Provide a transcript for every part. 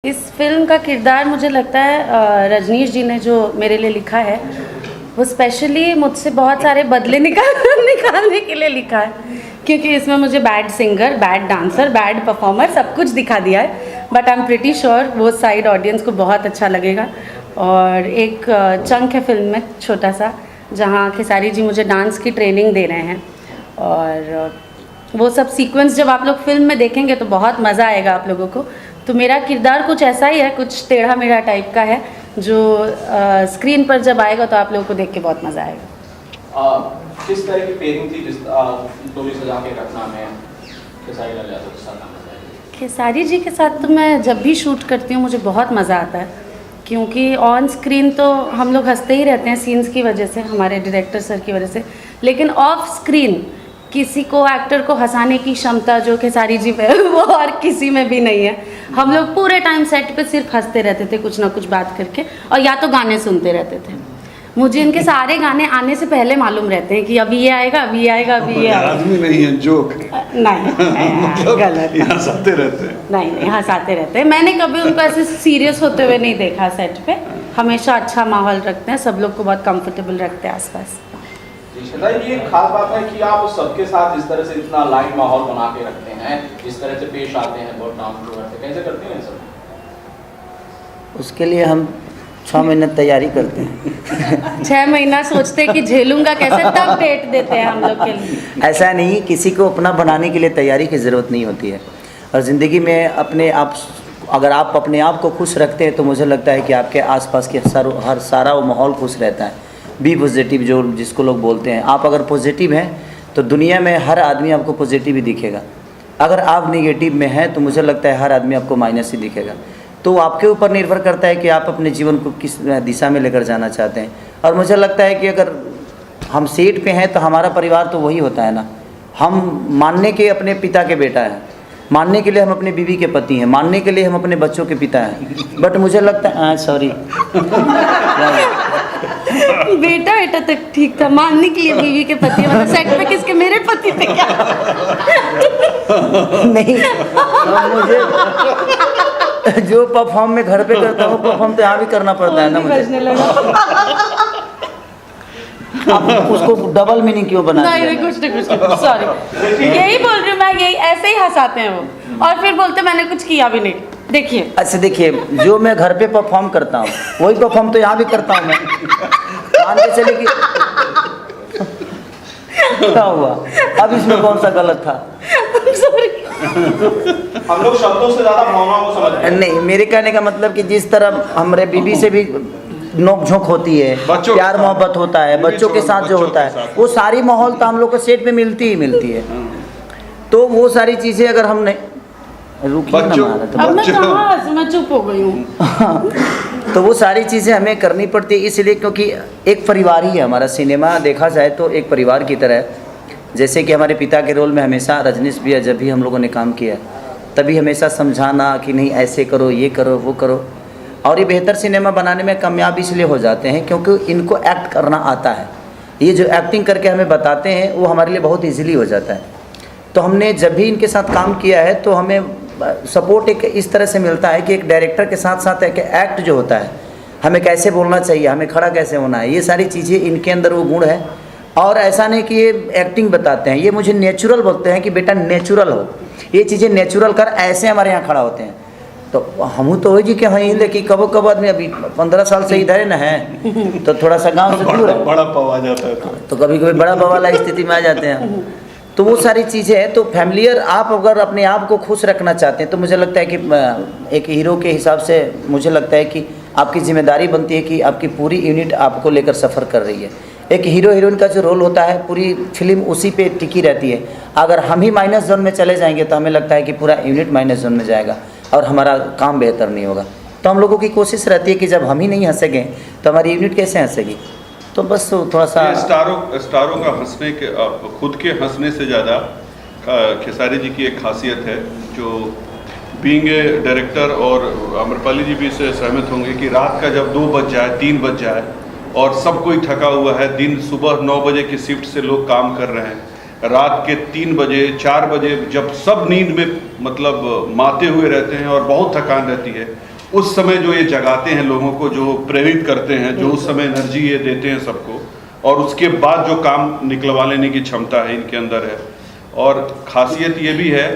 इस फिल्म का किरदार मुझे लगता है रजनीश जी ने जो मेरे लिए लिखा है वो स्पेशली मुझसे बहुत सारे बदले निकालने के लिए लिखा है, क्योंकि इसमें मुझे bad singer, bad dancer, bad performer सब कुछ दिखा दिया है। But I am pretty sure वो साइड ऑडियंस को बहुत अच्छा लगेगा। और एक चंक है फिल्म में छोटा सा, जहाँ खेसारी जी मुझे डांस की ट्रेनिंग दे रहे हैं, और वो सब सीक्वेंस जब आप लोग फिल्म में देखेंगे तो बहुत मज़ा आएगा आप लोगों को। तो मेरा किरदार कुछ ऐसा ही है, कुछ टेढ़ा मेढ़ा टाइप का है, जो स्क्रीन पर जब आएगा तो आप लोगों को देख के बहुत मज़ा आएगा। किस तरह की पेयरिंग थी जिस डोली सजा के रखना में खेसारी लाल यादव के साथ? खेसारी जी के साथ तो मैं जब भी शूट करती हूँ मुझे बहुत मज़ा आता है, क्योंकि ऑन स्क्रीन तो हम लोग हंसते ही रहते हैं सीन्स की वजह से, हमारे डायरेक्टर सर की वजह से, लेकिन ऑफ स्क्रीन किसी को एक्टर को हंसाने की क्षमता जो खेसारी जी में है वो और किसी में भी नहीं है। हम लोग पूरे टाइम सेट पे सिर्फ हंसते रहते थे, कुछ ना कुछ बात करके, और या तो गाने सुनते रहते थे। मुझे इनके सारे गाने आने से पहले मालूम रहते हैं कि अभी ये आएगा, अभी ये आएगा, अभी ये आएगा। आदमी नहीं है, जोक नहीं मतलब गलत, हंसाते रहते हैं। नहीं हंसाते रहते हैं। मैंने कभी उनको ऐसे सीरियस होते हुए नहीं देखा सेट पे। हमेशा अच्छा माहौल रखते हैं, सब लोग को बहुत कंफर्टेबल रखते हैं आसपास। ये खास बात है कि आप सबके साथ इस तरह से इतना लाइट माहौल बना के रखते हैं, इस तरह से पेश आते हैं, बहुत डाउन टू अर्थ, कैसे करते हैं सब? उसके लिए हम 6 महीने तैयारी करते हैं। 6 महीना सोचते हैं कि झेलूंगा कैसे, तब डेट देते हैं हम लोग के लिए। ऐसा नहीं, किसी को अपना बनाने के लिए तैयारी की ज़रूरत नहीं होती है। और ज़िंदगी में अपने आप, अगर आप अपने आप को खुश रखते हैं तो मुझे लगता है कि आपके आसपास के हर सारा वो माहौल खुश रहता है। बी पॉजिटिव, जो जिसको लोग बोलते हैं। आप अगर पॉजिटिव हैं तो दुनिया में हर आदमी आपको पॉजिटिव ही दिखेगा। अगर आप नेगेटिव में हैं तो मुझे लगता है हर आदमी आपको माइनस ही दिखेगा। तो आपके ऊपर निर्भर करता है कि आप अपने जीवन को किस दिशा में लेकर जाना चाहते हैं। और मुझे लगता है कि अगर हम सेट पे हैं तो हमारा परिवार तो वही होता है ना। हम मानने के अपने पिता के बेटा हैं, मानने के लिए हम अपने बीवी के पति हैं, मानने के लिए हम अपने बच्चों के पिता हैं। बट मुझे लगता है सॉरी बेटा बेटा तक ठीक था, मानने के लिए बीवी के पति, मतलब सेट पे किसके, मेरे पति थे क्या? नहीं, मुझे जो परफॉर्म में घर पे करता हूँ परफॉर्म तो यहाँ भी करना पड़ता है ना मुझे। आप उसको डबल मीनिंग क्यों बना दिया? नहीं कुछ सॉरी, यही बोल रही हूँ मैं, यही ऐसे ही हंसाते हैं वो, और फिर बोलते मैंने कुछ किया भी नहीं। देखिए अच्छा, देखिए जो मैं घर पे परफॉर्म करता हूँ वही परफॉर्म तो यहाँ भी करता हूँ मैं। मान के चलिए कि क्या हुआ, अब इसमें कौन सा गलत था? हम लोग शब्दों से ज्यादा भावनाओं को समझते हैं। नहीं, मेरे कहने का मतलब कि जिस तरह हमारे बीवी से भी नोक झोंक होती है, प्यार मोहब्बत होता है, बच्चों के साथ जो होता है, वो सारी माहौल तो हम लोग को सेट पे मिलती ही मिलती है। तो वो सारी चीज़ें अगर हमने रुकिए ना मारा तो अब मैं कहाँ, मैं चुप हो गई हूँ। तो वो सारी चीज़ें हमें करनी पड़ती है, इसलिए क्योंकि एक परिवार ही है हमारा। सिनेमा देखा जाए तो एक परिवार की तरह है। जैसे कि हमारे पिता के रोल में हमेशा रजनीश भैया जब भी हम लोगों ने काम किया तभी हमेशा समझाना कि नहीं ऐसे करो, ये करो, वो करो। और ये बेहतर सिनेमा बनाने में कामयाब इसलिए हो जाते हैं क्योंकि इनको एक्ट करना आता है। ये जो एक्टिंग करके हमें बताते हैं वो हमारे लिए बहुत ईजिली हो जाता है। तो हमने जब भी इनके साथ काम किया है तो हमें सपोर्ट एक इस तरह से मिलता है कि एक डायरेक्टर के साथ साथ एक एक्ट जो होता है, हमें कैसे बोलना चाहिए, हमें खड़ा कैसे होना है, ये सारी चीज़ें इनके अंदर वो गुण है। और ऐसा नहीं कि ये एक्टिंग बताते हैं, ये मुझे नेचुरल बोलते हैं कि बेटा नेचुरल हो, ये चीज़ें नेचुरल कर, ऐसे हमारे यहाँ खड़ा होते हैं। तो हम तो हो जी कि हाँ, लेकिन कबो कब आदमी अभी 15 साल से इधर है ना है तो थोड़ा सा गाँव से दूर है, बड़ा पाव आ जाता है तो कभी कभी बड़ा पाव वाला स्थिति में आ जाते हैं। तो वो सारी चीज़ें हैं। तो फैमिलियर, आप अगर अपने आप को खुश रखना चाहते हैं तो मुझे लगता है कि एक हीरो के हिसाब से मुझे लगता है कि आपकी जिम्मेदारी बनती है कि आपकी पूरी यूनिट आपको लेकर सफ़र कर रही है। एक हीरो हीरोइन का जो रोल होता है पूरी फिल्म उसी पे टिकी रहती है। अगर हम ही माइनस जोन में चले जाएंगे तो हमें लगता है कि पूरा यूनिट माइनस जोन में जाएगा और हमारा काम बेहतर नहीं होगा। तो हम लोगों की कोशिश रहती है कि जब हम ही नहीं हंसेंगे तो हमारी यूनिट कैसे हंसेगी। तो बस थोड़ा सा स्टारों का हंसने के, खुद के हंसने से ज़्यादा खेसारी जी की एक खासियत है जो बीइंग ए डायरेक्टर, और अमरपाली जी भी इससे सहमत होंगे कि रात का जब 2 बज जाए, 3 बज जाए और सब कोई थका हुआ है, दिन सुबह 9 बजे की शिफ्ट से लोग काम कर रहे हैं, रात के 3 बजे 4 बजे जब सब नींद में मतलब माते हुए रहते हैं और बहुत थकान रहती है, उस समय जो ये जगाते हैं लोगों को, जो प्रेरित करते हैं, जो उस समय एनर्जी ये देते हैं सबको, और उसके बाद जो काम निकलवा लेने की क्षमता है इनके अंदर है। और ख़ासियत ये भी है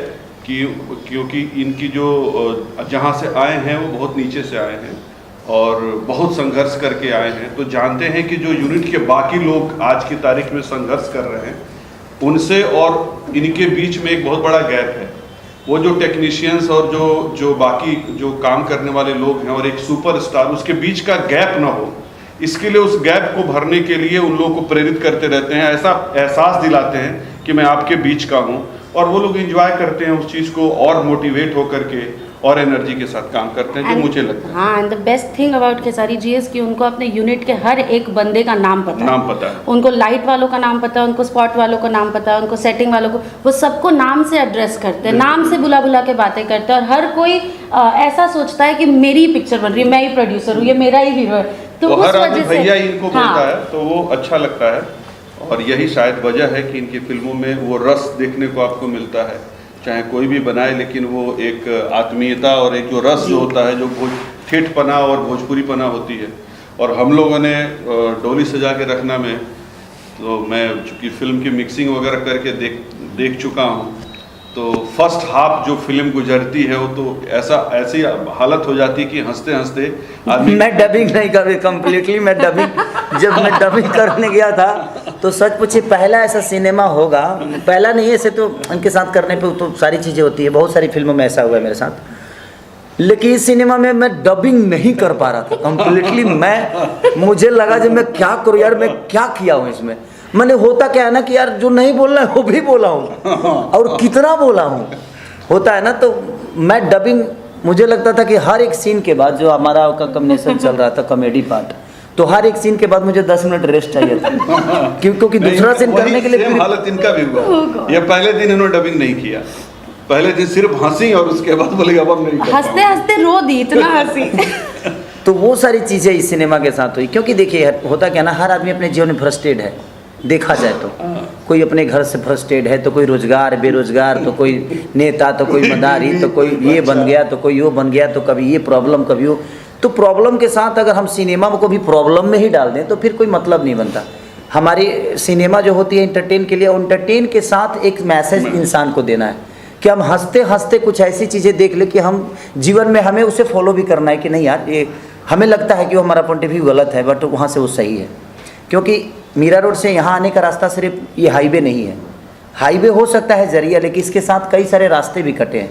कि क्योंकि इनकी जो जहाँ से आए हैं वो बहुत नीचे से आए हैं और बहुत संघर्ष करके आए हैं, तो जानते हैं कि जो यूनिट के बाकी लोग आज की तारीख में संघर्ष कर रहे हैं उनसे और इनके बीच में एक बहुत बड़ा गैप है। वो जो टेक्नीशियंस और जो बाकी जो काम करने वाले लोग हैं और एक सुपरस्टार, उसके बीच का गैप ना हो, इसके लिए उस गैप को भरने के लिए उन लोगों को प्रेरित करते रहते हैं, ऐसा एहसास दिलाते हैं कि मैं आपके बीच का हूँ, और वो लोग एंजॉय करते हैं उस चीज़ को और मोटिवेट होकर के और एनर्जी के साथ काम करते हैं, जो मुझे लगता है। हाँ, and the best thing about Khesari ji is कि उनको अपने यूनिट के हर एक बंदे का नाम पता है। उनको लाइट वालों का नाम पता है, उनको स्पॉट वालों का नाम पता है, उनको सेटिंग वालों को, वो सबको नाम से एड्रेस करते हैं, नाम से बुला बुला के बातें करते हैं, और हर कोई ऐसा सोचता है कि मेरी पिक्चर बन रही है, मैं ही प्रोड्यूसर हूँ, ये मेरा ही हीरो है, तो हर आदमी भैया इनको हाँ, बोलता है, तो वो अच्छा लगता है। और यही शायद वजह है कि इनकी फिल्मों में वो रस देखने को आपको मिलता है, चाहे कोई भी बनाए, लेकिन वो एक आत्मीयता और एक जो रस जो होता है, जो ठेठपना और भोजपुरीपना होती है। और हम लोगों ने डोली सजा के रखना में, तो मैं चूँकि फिल्म की मिक्सिंग वगैरह करके देख चुका हूँ, तो फर्स्ट हाफ जो फिल्म गुजरती है वो तो ऐसी हालत हो जाती है कि हंसते हंसते आदमी। मैं डबिंग नहीं कर कम्प्लीटली, मैं डबिंग जब मैं डबिंग करने गया था तो सच पूछे पहला ऐसा सिनेमा होगा, पहला नहीं, ऐसे तो उनके साथ करने पे तो सारी चीज़ें होती है, बहुत सारी फिल्मों में ऐसा हुआ है मेरे साथ, लेकिन इस सिनेमा में मैं डबिंग नहीं कर पा रहा था कम्प्लीटली। मुझे लगा जब मैं क्या करूँ यार, मैं क्या किया हूँ इसमें। मैंने होता क्या है ना कि यार जो नहीं बोलना है वो भी बोला हूँ और कितना बोला हूँ, होता है ना। तो मैं डबिंग, मुझे लगता था कि हर एक सीन के बाद जो हमारा कॉम्बिनेशन चल रहा था कॉमेडी पार्ट, तो हर एक सीन के बाद मुझे 10 मिनट रेस्ट चाहिए था क्योंकि दूसरा सीन करने के लिए हालत इनका भी हुआ। ये पहले दिन इन्होंने डबिंग नहीं किया, पहले दिन सिर्फ हंसी और उसके बाद बोले अब नहीं, हंसते हंसते रो दी, इतना हंसी। तो वो सारी चीज़ें इस सिनेमा के साथ हुई, क्योंकि देखिए होता क्या ना, हर आदमी अपने जीवन में फ्रस्ट्रेट है, देखा जाए तो कोई अपने घर से फ्रस्ट्रेट है, तो कोई रोजगार बेरोजगार, तो कोई नेता, तो कोई मदारी, तो कोई ये बन गया, तो कोई वो बन गया, तो कभी ये प्रॉब्लम कभी वो। तो प्रॉब्लम के साथ अगर हम सिनेमा को भी प्रॉब्लम में ही डाल दें तो फिर कोई मतलब नहीं बनता। हमारी सिनेमा जो होती है इंटरटेन के लिए, इंटरटेन के साथ एक मैसेज इंसान को देना है कि हम हंसते हंसते कुछ ऐसी चीज़ें देख ले कि हम जीवन में हमें उसे फॉलो भी करना है कि नहीं यार, ये हमें लगता है कि वो हमारा पॉइंट ऑफ व्यू गलत है, बट वहाँ से वो सही है। क्योंकि मीरा रोड से यहाँ आने का रास्ता सिर्फ ये हाईवे नहीं है, हाईवे हो सकता है जरिया, लेकिन इसके साथ कई सारे रास्ते भी कटे हैं।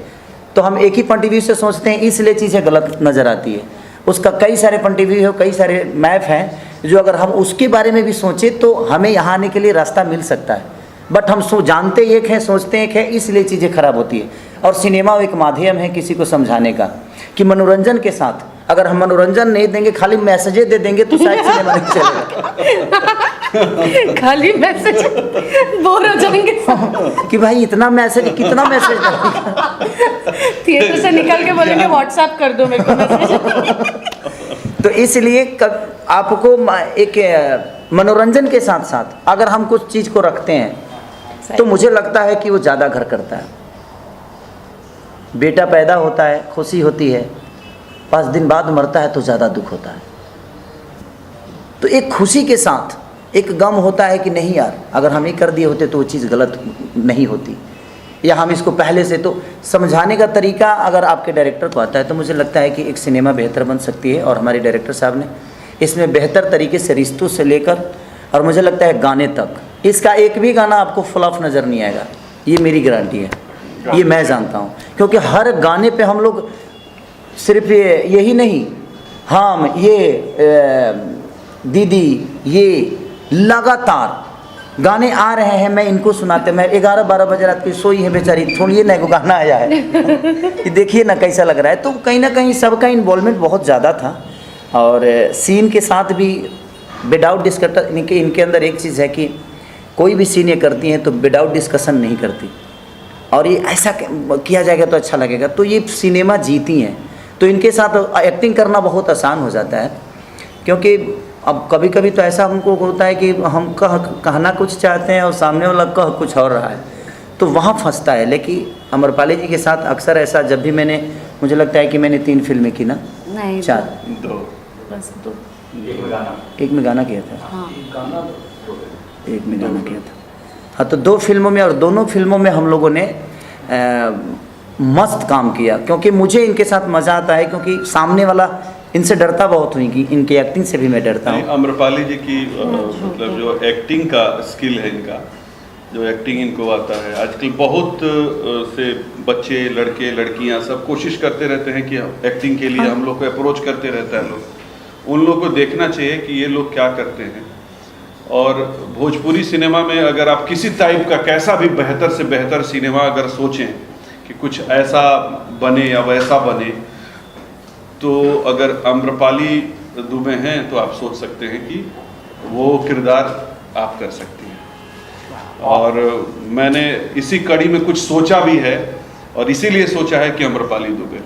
तो हम एक ही पॉइंट ऑफ व्यू से सोचते हैं, इसलिए चीज़ें गलत नज़र आती है। उसका कई सारे पॉइंट ऑफ व्यू है, कई सारे मैप हैं, जो अगर हम उसके बारे में भी सोचें तो हमें यहाँ आने के लिए रास्ता मिल सकता है। बट हम जानते एक है, सोचते एक है, इसलिए चीज़ें खराब होती है। और सिनेमा एक माध्यम है किसी को समझाने का कि मनोरंजन के साथ अगर हम मनोरंजन नहीं देंगे, खाली मैसेजें दे देंगे तो शायद सिनेमा नहीं चलेगा। खाली मैसेज, बोर हो जाएंगे कि भाई इतना मैसेज, कितना मैसेज थिएटर से निकल के बोलेंगे व्हाट्सएप कर दो मेरे को मैसेज। तो इसलिए आपको एक मनोरंजन के साथ साथ अगर हम कुछ चीज़ को रखते हैं तो मुझे लगता है कि वो ज़्यादा घर करता है। बेटा पैदा होता है, खुशी होती है, 5 दिन बाद मरता है तो ज़्यादा दुख होता है। तो एक खुशी के साथ एक गम होता है कि नहीं यार, अगर हम ये कर दिए होते तो वो चीज़ गलत नहीं होती, या हम इसको पहले से। तो समझाने का तरीका अगर आपके डायरेक्टर को आता है तो मुझे लगता है कि एक सिनेमा बेहतर बन सकती है। और हमारे डायरेक्टर साहब ने इसमें बेहतर तरीके से रिश्तों से लेकर और मुझे लगता है गाने तक, इसका एक भी गाना आपको फ्लॉप नज़र नहीं आएगा, ये मेरी गारंटी है, ये मैं जानता हूँ। क्योंकि हर गाने पे हम लोग सिर्फ यही नहीं, हम ये दीदी, ये लगातार गाने आ रहे हैं, मैं इनको सुनाते, मैं 11-12 बजे रात की सोई है बेचारी, छोड़िए ना, गाना आया है ये देखिए ना कैसा लग रहा है। तो कहीं ना कहीं सबका इन्वॉल्वमेंट बहुत ज़्यादा था। और सीन के साथ भी विदाउट डिस्कशन, इनके अंदर एक चीज़ है कि कोई भी सीन ये करती हैं तो विदाउट डिस्कशन नहीं करती, और ये ऐसा किया जाएगा तो अच्छा लगेगा। तो ये सिनेमा जीती हैं, तो इनके साथ एक्टिंग करना बहुत आसान हो जाता है। क्योंकि अब कभी कभी तो ऐसा हमको होता है कि हम कहना कुछ चाहते हैं और सामने वाला कह कुछ और रहा है, तो वहाँ फंसता है। लेकिन अमरपाली जी के साथ अक्सर ऐसा, जब भी मुझे लगता है कि मैंने 3 फिल्में की ना, नहीं, 4? 2। बस 2। एक में गाना किया था, हाँ, एक में गाना किया था। हाँ, तो 2 फिल्मों में, और दोनों फिल्मों में हम लोगों ने मस्त काम किया, क्योंकि मुझे इनके साथ मज़ा आता है, क्योंकि सामने वाला इनसे डरता बहुत हुई कि इनकी एक्टिंग से भी मैं डरता हूँ। आम्रपाली जी की मतलब जो एक्टिंग का स्किल है इनका, जो एक्टिंग इनको आता है, आजकल बहुत से बच्चे, लड़के, लड़कियां सब कोशिश करते रहते हैं कि एक्टिंग के लिए हम लोग को अप्रोच करते रहता है लोग। उन लोग को देखना चाहिए कि ये लोग क्या करते हैं। और भोजपुरी सिनेमा में अगर आप किसी टाइप का कैसा भी बेहतर से बेहतर सिनेमा अगर सोचें कि कुछ ऐसा बने या वैसा बने, तो अगर आम्रपाली दुबे हैं तो आप सोच सकते हैं कि वो किरदार आप कर सकती हैं। और मैंने इसी कड़ी में कुछ सोचा भी है, और इसीलिए सोचा है कि आम्रपाली दुबे,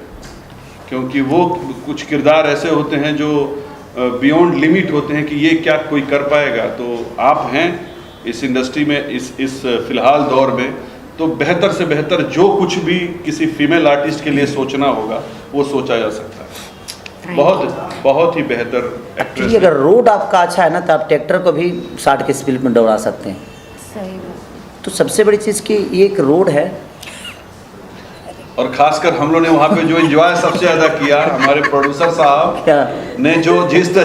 क्योंकि वो कुछ किरदार ऐसे होते हैं जो बियॉन्ड लिमिट होते हैं कि ये क्या कोई कर पाएगा। तो आप हैं इस इंडस्ट्री में, इस फिलहाल दौर में, तो बेहतर से बेहतर जो कुछ भी किसी फीमेल आर्टिस्ट के लिए सोचना होगा वो सोचा जा सकता है। बहुत ही बेहतर एक्ट्रेस कि अगर रोड आपका अच्छा है ना, तो आप ट्रैक्टर को भी 60 की स्पीड में दौड़ा सकते हैं। सही बात। तो सबसे बड़ी चीज़ कि ये एक रोड है। और खासकर हम लोग ने वहाँ पे जो एंजॉय सबसे ज़्यादा किया, हमारे प्रोड्यूसर साहब क्या ने जो जिस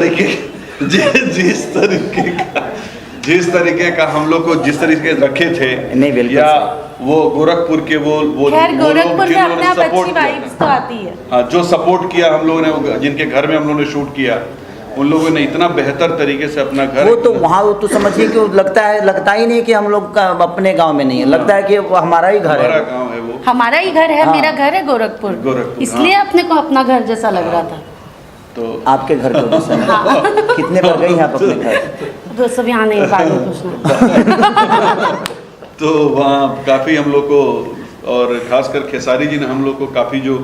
तरीके का हम लोग को जिस तरीके रखे थे, नहीं, बिल्कुल या सही। वो गोरखपुर के वो खैर लोग गोरखपुर में जिन्होंने अपने आप support अच्छी किया वाइब्स था। तो आती है। हाँ, जो सपोर्ट किया हम लोगों ने, जिनके घर में हम लोगों ने शूट किया, उन लोगों ने इतना बेहतर तरीके से अपना घर, वो तो वहाँ, वो तो समझिए कि वो लगता ही नहीं कि हम लोग का अपने गांव में नहीं है, लगता है कि वो हमारा ही घर हमारा है। गाँव है वो। हमारा ही घर है, हाँ। मेरा घर है गोरखपुर, इसलिए हाँ। अपने को अपना घर जैसा लग रहा था। तो आपके घर को कितने बार गई हैं आप अपने घर? तो सब यहाँ नहीं, बाद में पूछना। तो वहाँ काफ़ी हम लोग को, और खासकर खेसारी जी ने हम लोग को काफ़ी जो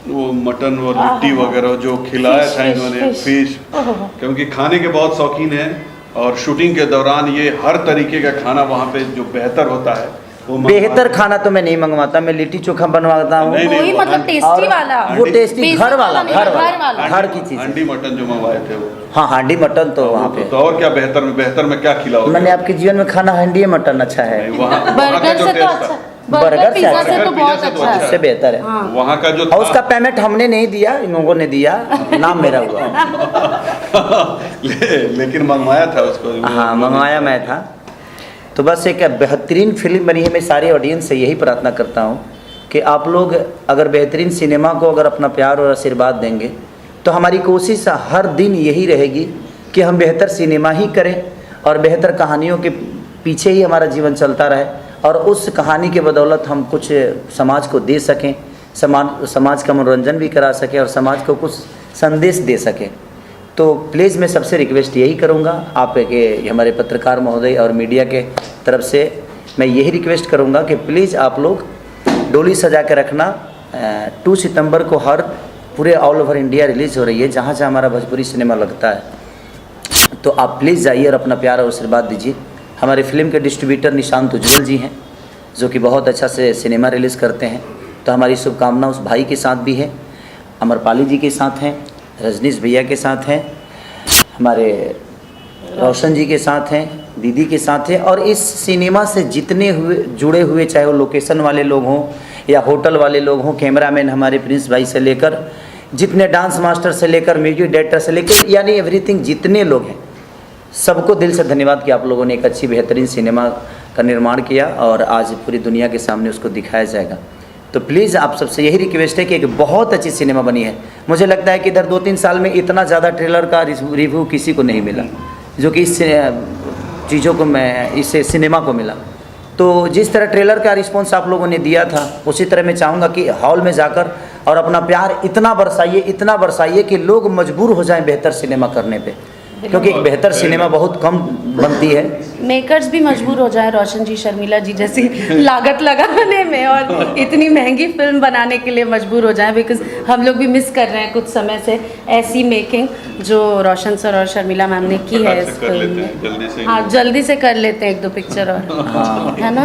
वो मटन और लिट्टी वगैरह जो खिलाया था इन्होंने, फिश, क्योंकि खाने के बहुत शौकीन हैं, और शूटिंग के दौरान ये हर तरीके का खाना वहाँ पे जो बेहतर होता है वो बेहतर खाना तो मैं नहीं मंगवाता, मैं लिट्टी चोखा बनवाता हूँ। नहीं, वही वो मतलब टेस्टी वाला, वो टेस्टी बेसन घर वाला, नहीं, घर घर वाला, वाला। घर की चीज़। हांडी मटन जो मंगवाए थे वो। हाँ, हांडी मटन तो वहाँ पे। तो और क्या बेहतर में क्या खिलाओगे? मैंने आपके जीवन में खाना हांडी मटन अच्छा है। नहीं, वहाँ का बर्गर जो से तो टेस्ट अच्छा, था, बर्गर बर्गर से पिज्जा अच्छा से है। तो बहुत पिज्जा से तो अच्छा अच्छा है। उससे बेहतर है। हाँ। वहाँ का जो और उसका पेमेंट हमने नहीं दिया, इन लोगों ने दिया, नाम मेरा हुआ। लेकिन मंगवाया था उसको। हाँ, मंगवाया मैं था। तो बस एक बेहतरीन फिल्म बनी है। मैं सारे ऑडियंस से यही प्रार्थना करता हूँ कि आप लोग अगर बेहतरीन सिनेमा को अगर अपना प्यार और आशीर्वाद देंगे, तो हमारी कोशिश हर दिन यही रहेगी कि हम बेहतर सिनेमा ही करें, और बेहतर कहानियों के पीछे ही हमारा जीवन चलता रहे, और उस कहानी के बदौलत हम कुछ समाज को दे सकें, समाज का मनोरंजन भी करा सकें, और समाज को कुछ संदेश दे सकें। तो प्लीज़ मैं सबसे रिक्वेस्ट यही करूँगा, आप के हमारे पत्रकार महोदय और मीडिया के तरफ से मैं यही रिक्वेस्ट करूँगा कि प्लीज़ आप लोग डोली सजा के रखना। 2 सितंबर को हर पूरे ऑल ओवर इंडिया रिलीज़ हो रही है, जहाँ जहाँ हमारा भोजपुरी सिनेमा लगता है। तो आप प्लीज़ जाइए और अपना प्यार और आशीर्वाद दीजिए। हमारे फिल्म के डिस्ट्रीब्यूटर निशांत उज्ज्वल जी हैं, जो कि बहुत अच्छा से सिनेमा रिलीज़ करते हैं। तो हमारी शुभकामना उस भाई के साथ भी है, आम्रपाली जी के साथ हैं, रजनीश भैया के साथ हैं, हमारे रोशन जी के साथ हैं, दीदी के साथ हैं, और इस सिनेमा से जितने जुड़े हुए, चाहे वो लोकेशन वाले लोग हों या होटल वाले लोग हों, कैमरामैन हमारे प्रिंस भाई से लेकर, जितने डांस मास्टर से लेकर म्यूजिक डायरेक्टर से लेकर, यानी एवरीथिंग, जितने लोग हैं, सबको दिल से धन्यवाद कि आप लोगों ने एक अच्छी बेहतरीन सिनेमा का निर्माण किया, और आज पूरी दुनिया के सामने उसको दिखाया जाएगा। तो प्लीज़ आप सबसे यही रिक्वेस्ट है कि एक बहुत अच्छी सिनेमा बनी है। मुझे लगता है कि इधर 2-3 साल में इतना ज़्यादा ट्रेलर का रिव्यू किसी को नहीं मिला, जो कि इस चीज़ों को इस सिनेमा को मिला। तो जिस तरह ट्रेलर का रिस्पॉन्स आप लोगों ने दिया था, उसी तरह मैं चाहूँगा कि हॉल में जाकर और अपना प्यार इतना बरसाइए कि लोग मजबूर हो जाएं बेहतर सिनेमा करने पे, क्योंकि एक बेहतर सिनेमा बहुत कम बनती है। मेकर्स भी मजबूर हो जाए रोशन जी शर्मिला जी जैसी लागत लगाने में और इतनी महंगी फिल्म बनाने के लिए मजबूर हो जाए, बिकॉज हम लोग भी मिस कर रहे हैं कुछ समय से ऐसी मेकिंग जो रोशन सर और शर्मिला मैम ने की है इस कर फिल्म लेते में। हैं जल्दी से। हाँ जल्दी से कर लेते हैं 1-2 पिक्चर और, हाँ है ना।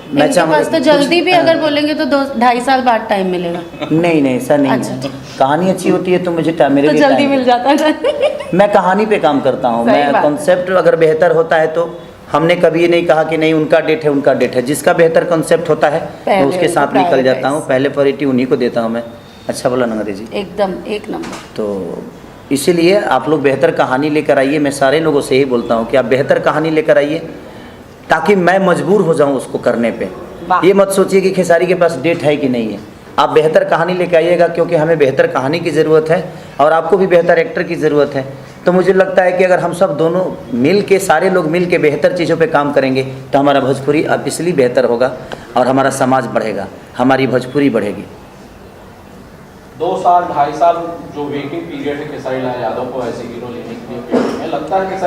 मैं इनके चाहूँगा पास तो जल्दी भी अगर बोलेंगे तो 2-2.5 साल बाद टाइम मिलेगा, नहीं नहीं ऐसा नहीं अच्छा, है। कहानी अच्छी होती है तो मुझे मेरे तो लिए जल्दी time मिल जाता है। मैं कहानी पे काम करता हूँ। सही मैं बात है। कॉन्सेप्ट अगर बेहतर होता है तो हमने कभी ये नहीं कहा कि नहीं उनका डेट है उनका डेट है। जिसका बेहतर कॉन्सेप्ट होता है पहले मैं उसके उसको साथ निकल जाता prioritize। हूँ। पहले प्रायोरिटी उन्हीं को देता हूँ मैं। अच्छा बोला नंगरे जी। एकदम 1 नंबर। तो इसीलिए आप लोग बेहतर कहानी लेकर आइए। मैं सारे लोगों से यही बोलता हूँ कि आप बेहतर कहानी लेकर आइए ताकि मैं मजबूर हो जाऊँ उसको करने पे। वाह। ये मत सोचिए कि खेसारी के पास डेट है कि नहीं है। आप बेहतर कहानी लेकर आइएगा क्योंकि हमें बेहतर कहानी की ज़रूरत है और आपको भी बेहतर एक्टर की ज़रूरत है। तो मुझे लगता है कि अगर हम सब दोनों मिल के सारे लोग मिल के बेहतर चीज़ों पे काम करेंगे तो हमारा भोजपुरी अब इसलिए बेहतर होगा और हमारा समाज बढ़ेगा, हमारी भोजपुरी बढ़ेगी। 2 साल 2.5 साल जो वेटिंग पीरियड है खेसारी लाल यादव को ऐसे हीरो लेने के लिए, लगता है खेसारी